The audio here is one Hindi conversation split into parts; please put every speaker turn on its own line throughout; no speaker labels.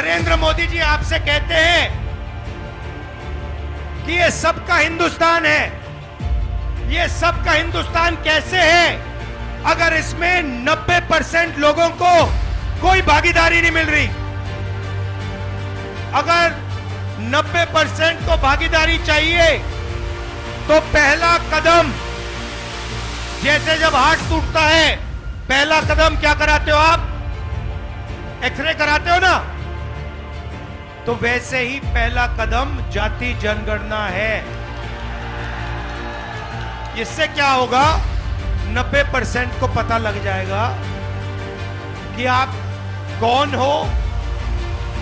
नरेंद्र मोदी जी आपसे कहते हैं कि ये सबका हिंदुस्तान है। ये सबका हिंदुस्तान कैसे है अगर इसमें 90% लोगों को कोई भागीदारी नहीं मिल रही? अगर 90% को भागीदारी चाहिए तो पहला कदम, जैसे जब हार्ट टूटता है पहला कदम क्या कराते हो आप? एक्सरे कराते हो ना? तो वैसे ही पहला कदम जाति जनगणना है। इससे क्या होगा? 90% को पता लग जाएगा कि आप कौन हो,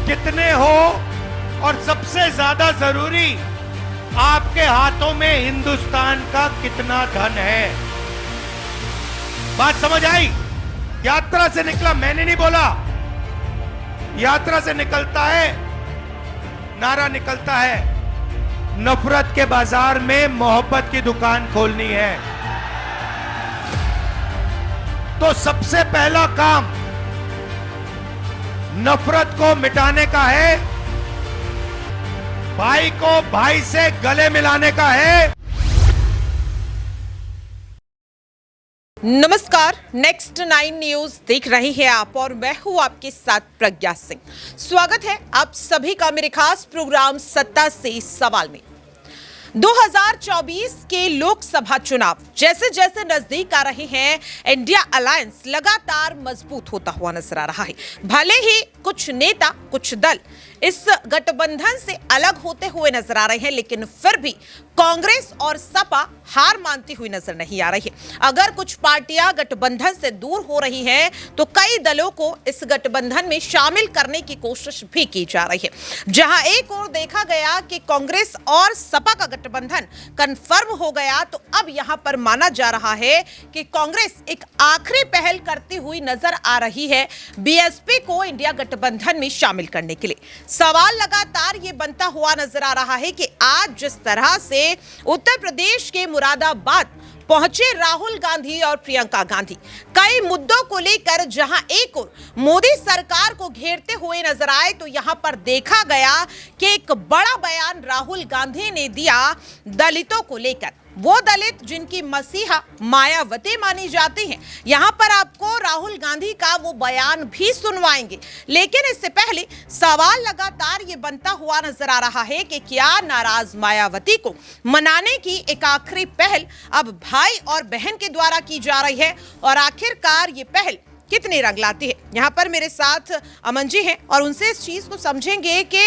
कितने हो, और सबसे ज्यादा जरूरी आपके हाथों में हिंदुस्तान का कितना धन है। बात समझ आई? यात्रा से निकला, मैंने नहीं बोला। यात्रा से निकलता है, नारा निकलता है, नफरत के बाजार में मोहब्बत की दुकान खोलनी है। तो सबसे पहला काम नफरत को मिटाने का है, भाई को भाई से गले मिलाने का है।
नमस्कार, नेक्स्ट 9 न्यूज देख रहे हैं आप और मैं हूं आपके साथ प्रज्ञा सिंह। स्वागत है आप सभी का मेरे खास प्रोग्राम सत्ता से सवाल में। 2024 के लोकसभा चुनाव जैसे जैसे नजदीक आ रहे हैं, इंडिया अलायंस लगातार मजबूत होता हुआ नजर आ रहा है। भले ही कुछ नेता, कुछ दल इस गठबंधन से अलग होते हुए नजर आ रहे हैं, लेकिन फिर भी कांग्रेस और सपा हार मानती हुई नजर नहीं आ रही है। अगर कुछ पार्टियां गठबंधन से दूर हो रही हैं, तो कई दलों को इस गठबंधन में शामिल करने की कोशिश भी की जा रही है। जहां एक ओर देखा गया कि कांग्रेस और सपा का गठबंधन कंफर्म हो गया, तो अब यहां पर माना जा रहा है कि कांग्रेस एक आखिरी पहल करती हुई नजर आ रही है बीएसपी को इंडिया गठबंधन में शामिल करने के लिए। सवाल लगातार ये बनता हुआ नजर आ रहा है कि आज जिस तरह से उत्तर प्रदेश के मुरादाबाद पहुंचे राहुल गांधी और प्रियंका गांधी कई मुद्दों को लेकर, जहां एक और मोदी सरकार को घेरते हुए नजर आए, तो यहां पर देखा गया कि एक बड़ा बयान राहुल गांधी ने दिया दलितों को लेकर। वो दलित जिनकी मसीहा मायावती मानी जाती हैं, यहां पर आपको राहुल गांधी का वो बयान भी सुनवाएंगे। लेकिन इससे पहले सवाल लगातार ये बनता हुआ नजर आ रहा है कि क्या नाराज मायावती को मनाने की एक आखिरी पहल अब भाई और बहन के द्वारा की जा रही है, और आखिरकार ये पहल कितने रंग लाती है। यहाँ पर मेरे साथ अमन जी हैं और उनसे इस चीज को समझेंगे कि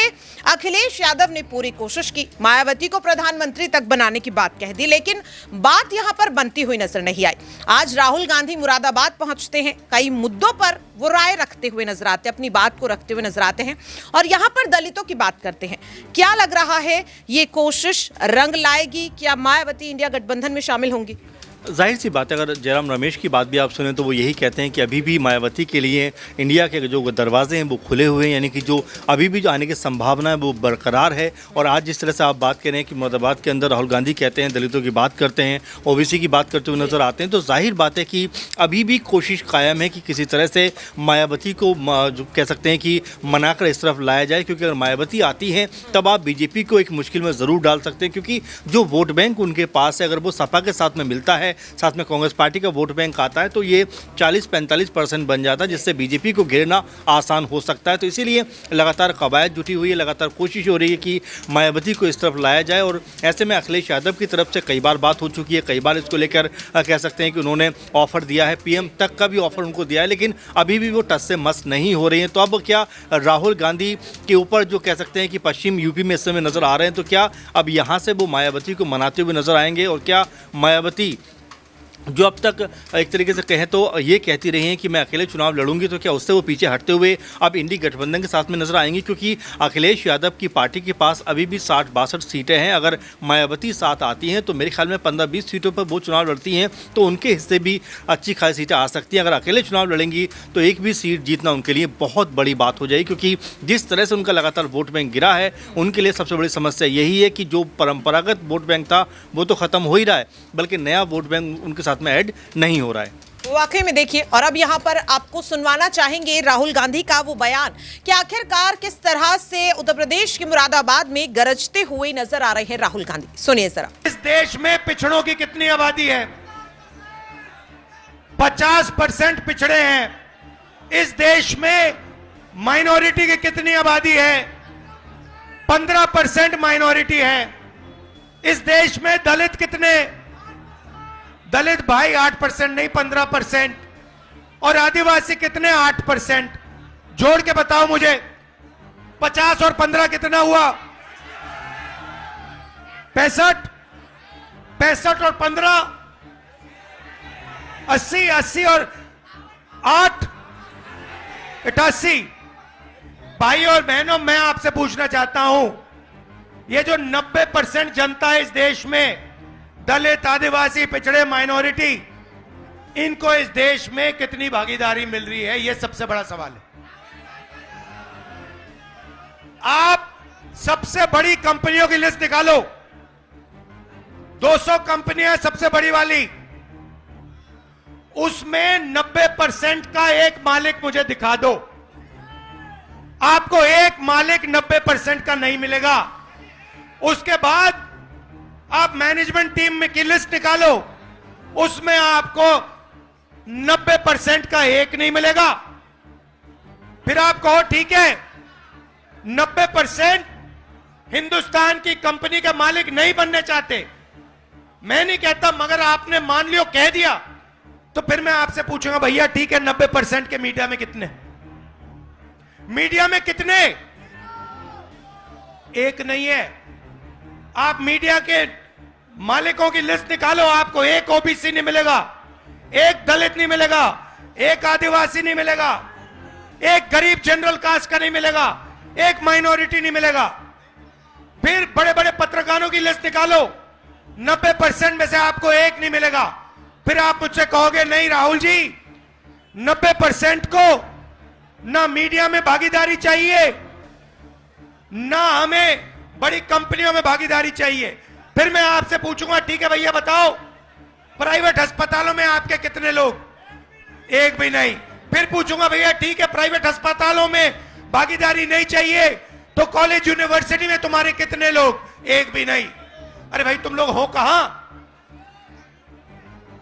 अखिलेश यादव ने पूरी कोशिश की, मायावती को प्रधानमंत्री तक बनाने की बात कह दी, लेकिन बात यहाँ पर बनती हुई नजर नहीं आई। आज राहुल गांधी मुरादाबाद पहुंचते हैं, कई मुद्दों पर वो राय रखते हुए नजर आते हैं, अपनी बात को रखते हुए नजर आते हैं, और यहाँ पर दलितों की बात करते हैं। क्या लग रहा है, ये कोशिश रंग लाएगी? क्या मायावती इंडिया गठबंधन में शामिल होंगी?
जाहिर सी बात है, अगर जयराम रमेश की बात भी आप सुने तो वो यही कहते हैं कि अभी भी मायावती के लिए इंडिया के जो दरवाजे हैं वो खुले हुए हैं, यानी कि जो अभी भी जो आने की संभावना है वो बरकरार है। और आज जिस तरह से आप बात करें कि मुरादाबाद के अंदर राहुल गांधी कहते हैं, दलितों की बात करते हैं, ओबीसी की बात करते हुए नजर आते हैं, तो जाहिर बात है कि अभी भी कोशिश कायम है कि किसी तरह से मायावती को जो कह सकते हैं कि मनाकर इस तरफ लाया जाए, क्योंकि अगर मायावती आती हैं तब आप बीजेपी को एक मुश्किल में ज़रूर डाल सकते हैं, क्योंकि जो वोट बैंक उनके पास है, अगर वो सपा के साथ में मिलता है, साथ में कांग्रेस पार्टी का वोट बैंक आता है, तो ये 40-45% बन जाता है, जिससे बीजेपी को घेरना आसान हो सकता है। तो इसीलिए लगातार कवायद जुटी हुई है, लगातार कोशिश हो रही है कि मायावती को इस तरफ लाया जाए। और ऐसे में अखिलेश यादव की तरफ से कई बार बात हो चुकी है, कई बार इसको लेकर कह सकते हैं कि उन्होंने ऑफर दिया है, पीएम तक का भी ऑफर उनको दिया है, लेकिन अभी भी वो टस से मस नहीं हो रही हैं। तो अब क्या राहुल गांधी के ऊपर जो कह सकते हैं कि पश्चिम यूपी में इस समय नजर आ रहे हैं, तो क्या अब यहाँ से वो मायावती को मनाते हुए नजर आएंगे? और क्या मायावती जो अब तक एक तरीके से कहें तो ये कहती रही हैं कि मैं अकेले चुनाव लड़ूंगी, तो क्या उससे वो पीछे हटते हुए अब इंडी गठबंधन के साथ में नजर आएंगी? क्योंकि अखिलेश यादव की पार्टी के पास अभी भी 60-62 सीटें हैं। अगर मायावती साथ आती हैं तो मेरे ख्याल में 15-20 सीटों पर वो चुनाव लड़ती हैं, तो उनके हिस्से भी अच्छी खासी सीटें आ सकती हैं। अगर अकेले चुनाव लड़ेंगी तो एक भी सीट जीतना उनके लिए बहुत बड़ी बात हो जाएगी, क्योंकि जिस तरह से उनका लगातार वोट बैंक गिरा है, उनके लिए सबसे बड़ी समस्या यही है कि जो परंपरागत वोट बैंक था वो तो ख़त्म हो ही रहा है, बल्कि नया वोट बैंक उनके साथ साथ में ऐड नहीं हो रहा है।
वाकई में देखिए, और अब यहाँ पर आपको सुनवाना चाहेंगे राहुल गांधी का वो बयान कि आखिरकार किस तरह से उत्तर प्रदेश के मुरादाबाद में गरजते हुए नजर आ रहे हैं राहुल गांधी। सुनिए जरा।
इस देश में पिछड़ों की कितनी आबादी है? 50% पिछड़े हैं। इस देश में माइनॉरिटी की कितनी आबादी है? 15% माइनॉरिटी है। इस देश में दलित कितने? दलित भाई 8% नहीं 15%। और आदिवासी कितने? 8%। जोड़ के बताओ मुझे, 50 और 15 कितना हुआ? 65। 65 और 15 80। 80 और 8 88। भाई और बहनों, मैं आपसे पूछना चाहता हूं, ये जो 90% जनता है इस देश में, दलित, आदिवासी, पिछड़े, माइनॉरिटी, इनको इस देश में कितनी भागीदारी मिल रही है? यह सबसे बड़ा सवाल है। आप सबसे बड़ी कंपनियों की लिस्ट निकालो। 200 कंपनियां सबसे बड़ी वाली, उसमें 90% का एक मालिक मुझे दिखा दो। आपको एक मालिक 90% का नहीं मिलेगा। उसके बाद आप मैनेजमेंट टीम में की लिस्ट निकालो, उसमें आपको 90% का एक नहीं मिलेगा। फिर आप कहो ठीक है 90% हिंदुस्तान की कंपनी के मालिक नहीं बनने चाहते। मैं नहीं कहता, मगर आपने मान लियो, कह दिया, तो फिर मैं आपसे पूछूंगा भैया ठीक है 90% के मीडिया में कितने? मीडिया में कितने? एक नहीं है। आप मीडिया के मालिकों की लिस्ट निकालो, आपको एक ओबीसी नहीं मिलेगा, एक दलित नहीं मिलेगा, एक आदिवासी नहीं मिलेगा, एक गरीब जनरल कास्ट का नहीं मिलेगा, एक माइनॉरिटी नहीं मिलेगा। फिर बड़े बड़े पत्रकारों की लिस्ट निकालो, 90% में से आपको एक नहीं मिलेगा। फिर आप मुझसे कहोगे नहीं राहुल जी, 90% को ना मीडिया में भागीदारी चाहिए, ना हमें बड़ी कंपनियों में भागीदारी चाहिए। फिर मैं आपसे पूछूंगा ठीक है भैया बताओ, प्राइवेट अस्पतालों में आपके कितने लोग? एक भी नहीं। फिर पूछूंगा भैया ठीक है प्राइवेट अस्पतालों में भागीदारी नहीं चाहिए, तो कॉलेज यूनिवर्सिटी में तुम्हारे कितने लोग? एक भी नहीं। अरे भाई तुम लोग हो कहां?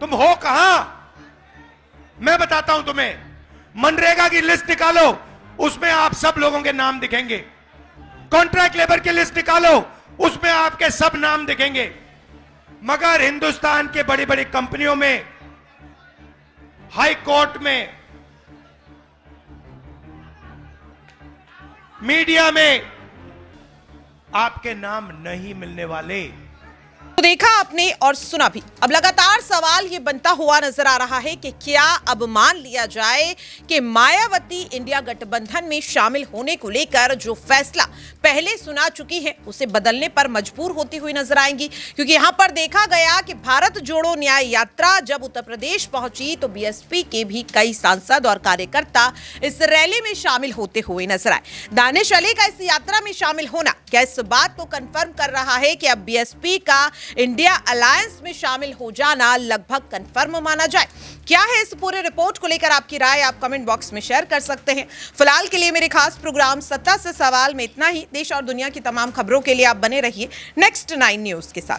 तुम हो कहां? मैं बताता हूं तुम्हें, मनरेगा की लिस्ट निकालो, उसमें आप सब लोगों के नाम दिखेंगे। कॉन्ट्रैक्ट लेबर की लिस्ट निकालो, उसमें आपके सब नाम दिखेंगे। मगर हिंदुस्तान के बड़ी बड़ी कंपनियों में, हाई कोर्ट में, मीडिया में आपके नाम नहीं मिलने वाले।
तो देखा आपने और सुना भी। अब लगातार सवाल ये बनता हुआ नजर आ रहा है कि क्या अब मान लिया जाए कि मायावती इंडिया गठबंधन में शामिल होने को लेकर जो फैसला पहले सुना चुकी है उसे बदलने पर मजबूर होती हुई नजर आएंगी, क्योंकि यहां पर देखा गया कि भारत जोड़ो न्याय यात्रा जब उत्तर प्रदेश पहुंची तो बीएसपी के भी कई सांसद और कार्यकर्ता इस रैली में शामिल होते हुए नजर आए। दानिश अली का इस यात्रा में शामिल होना क्या इस बात को कंफर्म कर रहा है कि अब बीएसपी का इंडिया अलायंस में शामिल हो जाना लगभग कंफर्म माना जाए? क्या है इस पूरे रिपोर्ट को लेकर आपकी राय आप कमेंट बॉक्स में शेयर कर सकते हैं। फिलहाल के लिए मेरे खास प्रोग्राम सत्ता से सवाल में इतना ही। देश और दुनिया की तमाम खबरों के लिए आप बने रहिए नेक्स्ट 9 न्यूज के साथ।